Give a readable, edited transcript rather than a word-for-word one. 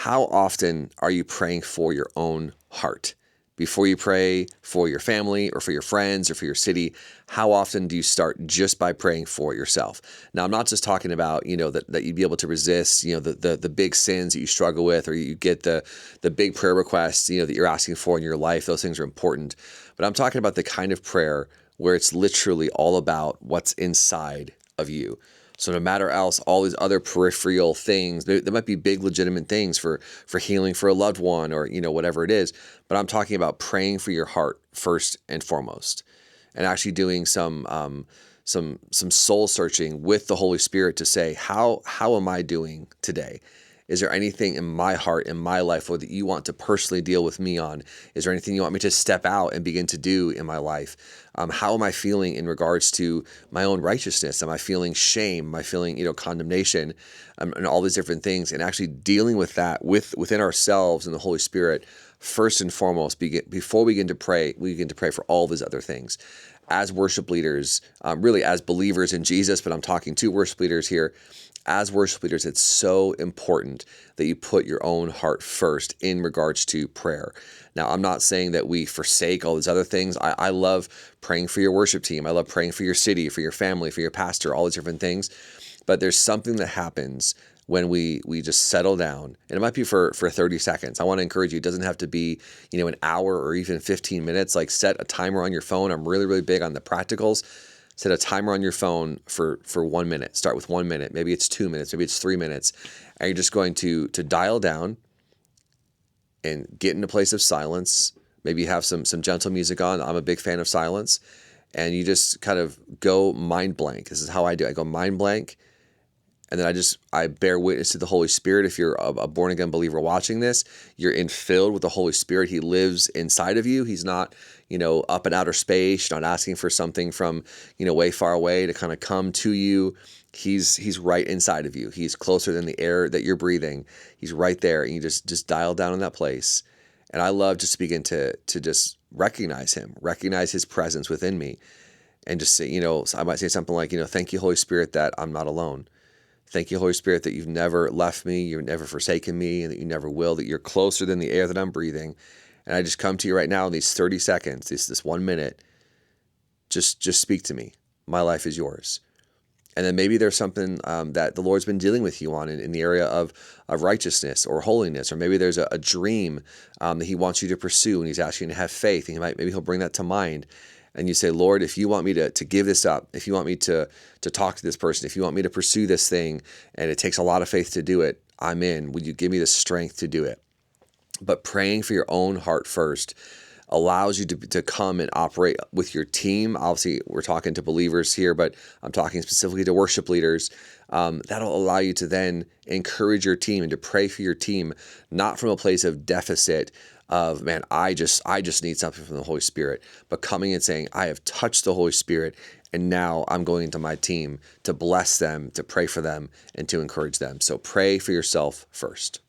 how often are you praying for your own heart? Before you pray for your family or for your friends or for your city, how often do you start just by praying for yourself? Now, I'm not just talking about, that you'd be able to resist, the big sins that you struggle with, or you get the big prayer requests, that you're asking for in your life. Those things are important. But I'm talking about the kind of prayer where it's literally all about what's inside of you. So no matter else, all these other peripheral things, there might be big legitimate things for healing for a loved one or, whatever it is. But I'm talking about praying for your heart first and foremost, and actually doing some soul searching with the Holy Spirit to say, how am I doing today? Is there anything in my heart, in my life, or that you want to personally deal with me on? Is there anything you want me to step out and begin to do in my life? How am I feeling in regards to my own righteousness? Am I feeling shame? Am I feeling, condemnation, and all these different things? And actually dealing with that within ourselves and the Holy Spirit first and foremost. Before we begin to pray, we begin to pray for all these other things. As worship leaders, really as believers in Jesus, but I'm talking to worship leaders here. As worship leaders, it's so important that you put your own heart first in regards to prayer. Now, I'm not saying that we forsake all these other things. I love praying for your worship team. I love praying for your city, for your family, for your pastor, all these different things. But there's something that happens when we just settle down, and it might be for 30 seconds. I want to encourage you, it doesn't have to be, an hour or even 15 minutes. Like, set a timer on your phone. I'm really, really big on the practicals. Set a timer on your phone for 1 minute. Start with 1 minute. Maybe it's 2 minutes. Maybe it's 3 minutes. And you're just going to dial down and get in a place of silence. Maybe you have some gentle music on. I'm a big fan of silence. And you just kind of go mind blank. This is how I do it. I go mind blank. And then I bear witness to the Holy Spirit. If you're a born-again believer watching this, you're filled with the Holy Spirit. He lives inside of you. He's not, up in outer space. You're not asking for something from, way far away to kind of come to you. He's right inside of you. He's closer than the air that you're breathing. He's right there. And you just dial down in that place. And I love just to begin to just recognize him, recognize his presence within me. And just say, I might say something like, thank you, Holy Spirit, that I'm not alone. Thank you, Holy Spirit, that you've never left me, you've never forsaken me, and that you never will, that you're closer than the air that I'm breathing. And I just come to you right now in these 30 seconds, this 1 minute. Just speak to me. My life is yours. And then maybe there's something that the Lord's been dealing with you on in the area of righteousness or holiness, or maybe there's a dream that he wants you to pursue, and he's asking you to have faith, and maybe he'll bring that to mind. And you say, Lord, if you want me to give this up, if you want me to talk to this person, if you want me to pursue this thing, and it takes a lot of faith to do it, I'm in. Would you give me the strength to do it? But praying for your own heart first allows you to come and operate with your team. Obviously, we're talking to believers here, but I'm talking specifically to worship leaders. That'll allow you to then encourage your team and to pray for your team, not from a place of deficit of, man, I just need something from the Holy Spirit, but coming and saying, I have touched the Holy Spirit, and now I'm going into my team to bless them, to pray for them, and to encourage them. So pray for yourself first.